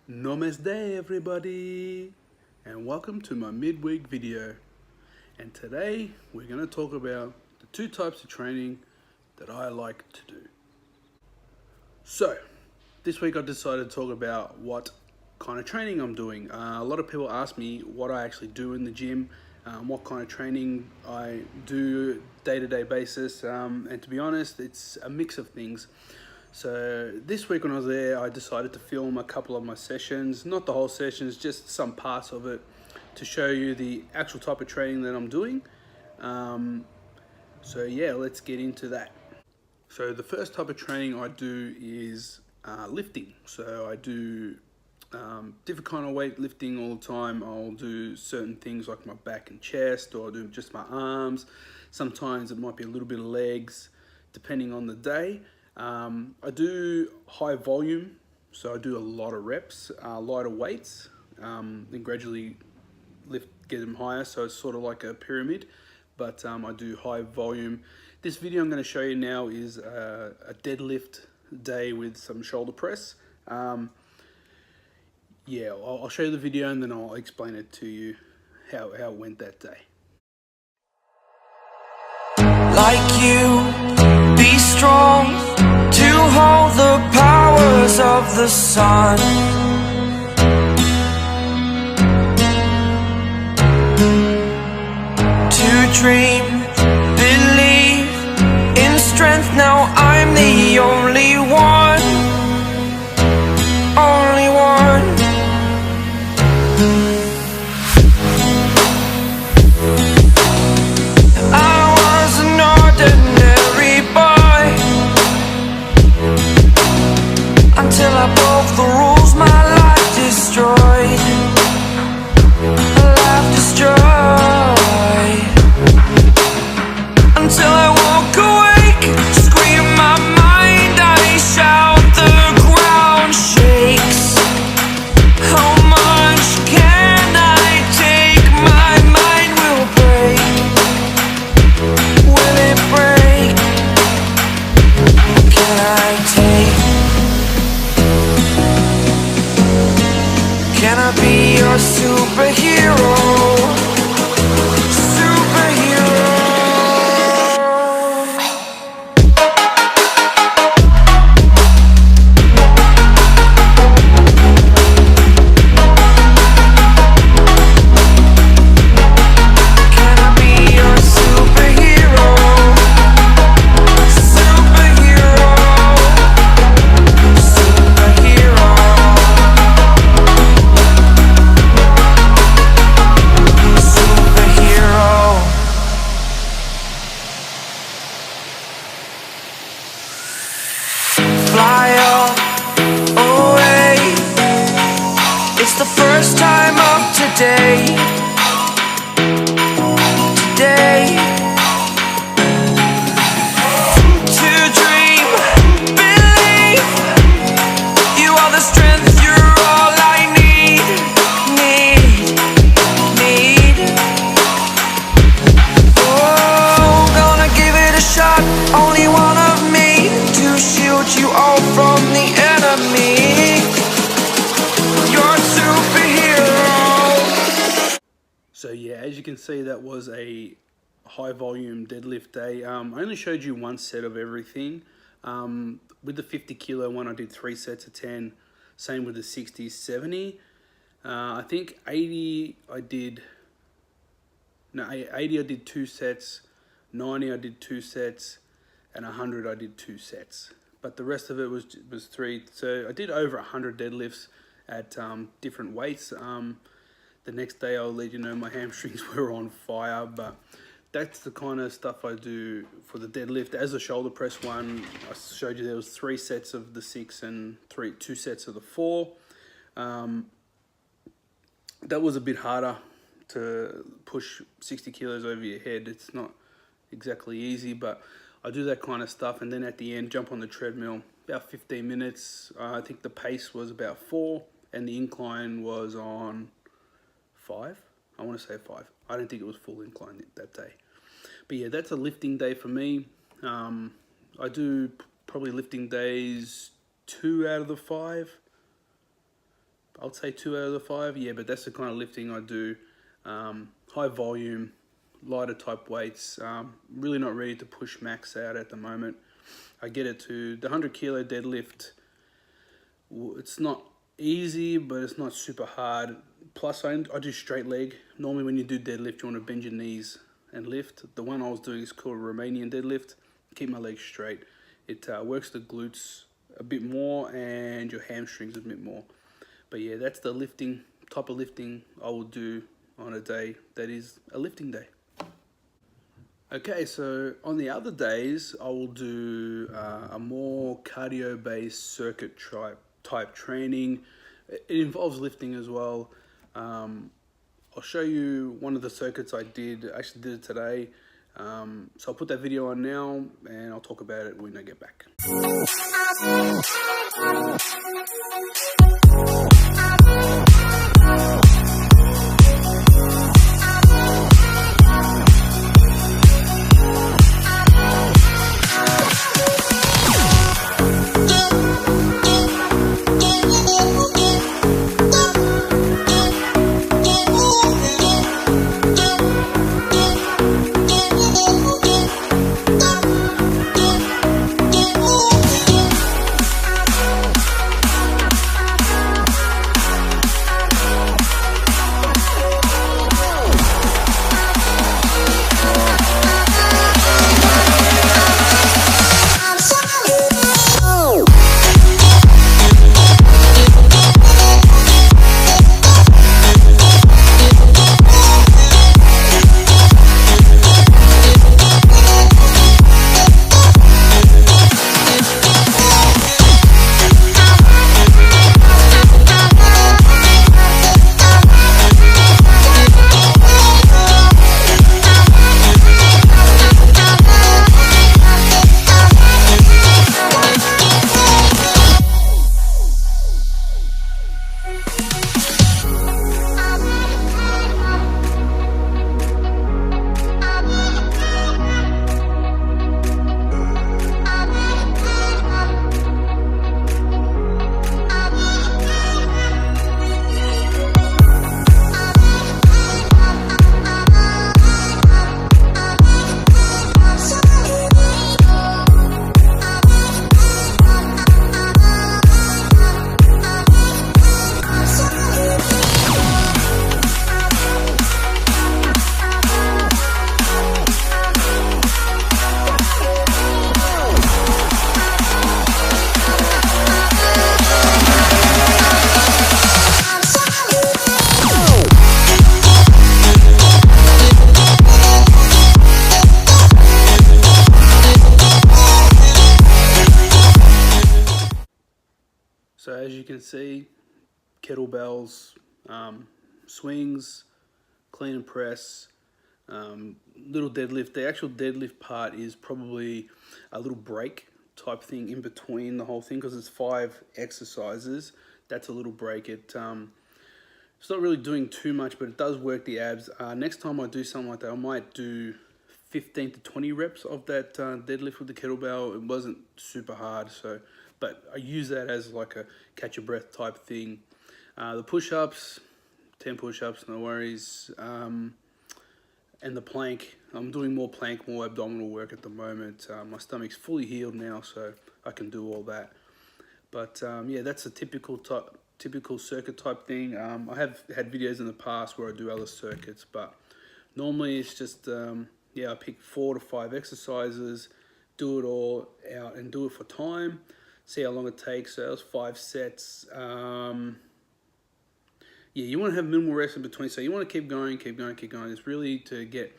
Namaste everybody, and welcome to my midweek video. And today we're going to talk about the two types of training that I like to do. So this week I decided to talk about what kind of training I'm doing. A lot of people ask me what I actually do in the gym, what kind of training I do day-to-day basis, and to be honest, it's a mix of things. So this week when I was there, I decided to film a couple of my sessions, not the whole sessions, just some parts of it to show you the actual type of training that I'm doing. So yeah, let's get into that. So the first type of training I do is lifting. So I do different kind of weight lifting all the time. I'll do certain things like my back and chest, or I'll do just my arms. Sometimes it might be a little bit of legs, depending on the day. I do high volume, so I do a lot of reps, lighter weights, and gradually get them higher, so it's sort of like a pyramid, but I do high volume. This video I'm going to show you now is a deadlift day with some shoulder press. Yeah, I'll show you the video and then I'll explain it to you how it went that day. Like you, be strong to hold the powers of the sun. To dream, believe in strength. Now I'm the only one, only one. I was an ordinary boy until I broke the rules, my life destroyed, life destroyed. Until I woke awake, scream my mind, I shout, the ground shakes. How much can I take? My mind will break. Will it break? Can I take? Can I be your superhero? Fly away. It's the first time of today. Today. To dream, believe. You are the strength, you're all I need. Oh, gonna give it a shot. Only one of me to shield you all from the enemy. You're a superhero. So yeah, as you can see, that was a high volume deadlift day. I only showed you one set of everything. With the 50 kilo one, I did 3 sets of 10. Same with the 60, 70. I think 80 I did 2 sets, 90 I did 2 sets, and 100 I did 2 sets. But the rest of it was 3. So I did over 100 deadlifts at different weights. The next day I'll let you know my hamstrings were on fire, but that's the kind of stuff I do for the deadlift. As a shoulder press one, I showed you there was 3 sets of the 6 and 2 sets of the 4. That was a bit harder to push 60 kilos over your head. It's not exactly easy, but I do that kind of stuff, and then at the end jump on the treadmill about 15 minutes. I think the pace was about 4 and the incline was on 5. I want to say 5. I don't think it was full incline that day. But yeah, that's a lifting day for me. I do probably lifting days 2 out of the 5. I'd say 2 out of the 5. Yeah, but that's the kind of lifting I do. High volume, lighter type weights. Really not ready to push max out at the moment. I get it to the 100 kilo deadlift. It's not easy, but it's not super hard. Plus, I do straight leg. Normally when you do deadlift, you want to bend your knees and lift. The one I was doing is called Romanian deadlift. Keep my legs straight. It works the glutes a bit more and your hamstrings a bit more. But yeah, that's the lifting type of lifting I will do on a day that is a lifting day. Okay, so on the other days, I will do a more cardio-based circuit type training. It involves lifting as well. I'll show you one of the circuits I actually did it today. So I'll put that video on now and I'll talk about it when I get back. So as you can see, kettlebells, swings, clean and press, little deadlift. The actual deadlift part is probably a little break type thing in between the whole thing because it's 5 exercises. That's a little break. It's not really doing too much, but it does work the abs. Next time I do something like that, I might do 15 to 20 reps of that deadlift with the kettlebell. It wasn't super hard, but I use that as like a catch your breath type thing. The push-ups, 10 push-ups, no worries. And the plank, I'm doing more plank, more abdominal work at the moment. My stomach's fully healed now, so I can do all that. But yeah, that's a typical circuit type thing. I have had videos in the past where I do other circuits, but normally it's just, yeah, I pick 4 to 5 exercises, do it all out and do it for time. See how long it takes. So that was 5 sets. Yeah, you want to have minimal rest in between. So you want to keep going. It's really to get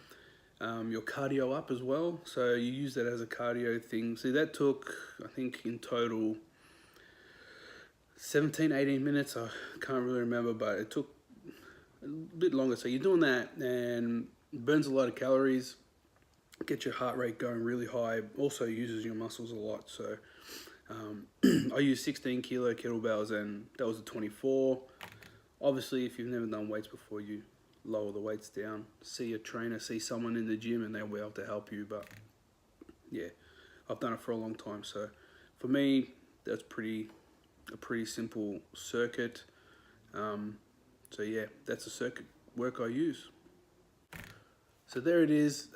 your cardio up as well. So you use that as a cardio thing. See, that took, I think in total, 17, 18 minutes. I can't really remember, but it took a bit longer. So you're doing that and it burns a lot of calories. Get your heart rate going really high. Also uses your muscles a lot. So I use 16 kilo kettlebells and that was a 24. Obviously, if you've never done weights before, you lower the weights down. See a trainer, see someone in the gym and they'll be able to help you. But yeah, I've done it for a long time. So for me, that's a pretty simple circuit. So yeah, that's the circuit work I use. So there it is,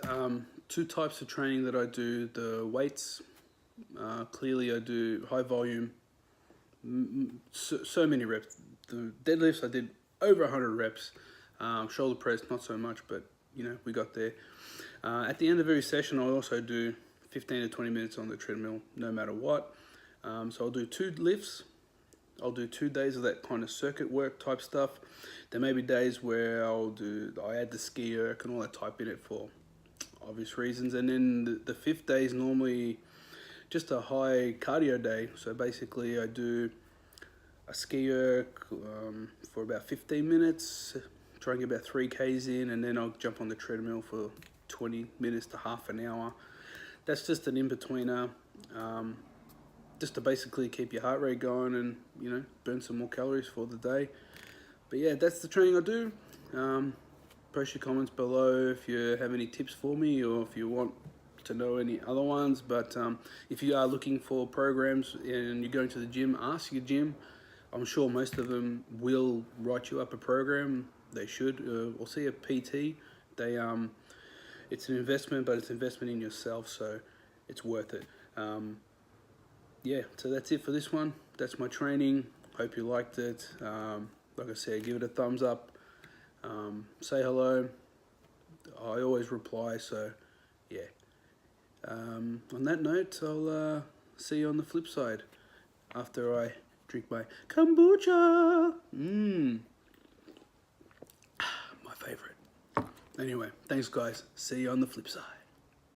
2 types of training that I do. The weights, clearly I do high volume, so many reps. The deadlifts I did over 100 reps. Shoulder press not so much, but you know, we got there. At the end of every session I also do 15 to 20 minutes on the treadmill, no matter what. So I'll do 2 lifts. I'll do 2 days of that kind of circuit work type stuff. There may be days where I add the ski erg and all that type in it for obvious reasons. And then the 5th day is normally just a high cardio day. So basically I do a ski erg for about 15 minutes, try and get about 3 Ks in, and then I'll jump on the treadmill for 20 minutes to half an hour. That's just an in-betweener. Just to basically keep your heart rate going and, you know, burn some more calories for the day. But yeah, that's the training I do. Post your comments below if you have any tips for me, or if you want to know any other ones. But if you are looking for programs and you're going to the gym, ask your gym. I'm sure most of them will write you up a program. They should. Or see a PT. It's an investment, but it's an investment in yourself, so it's worth it. Yeah, so that's it for this one. That's my training. Hope you liked it. Like I said, give it a thumbs up. Say hello. I always reply, so yeah. On that note, I'll see you on the flip side after I drink my kombucha. My favorite. Anyway, thanks guys. See you on the flip side.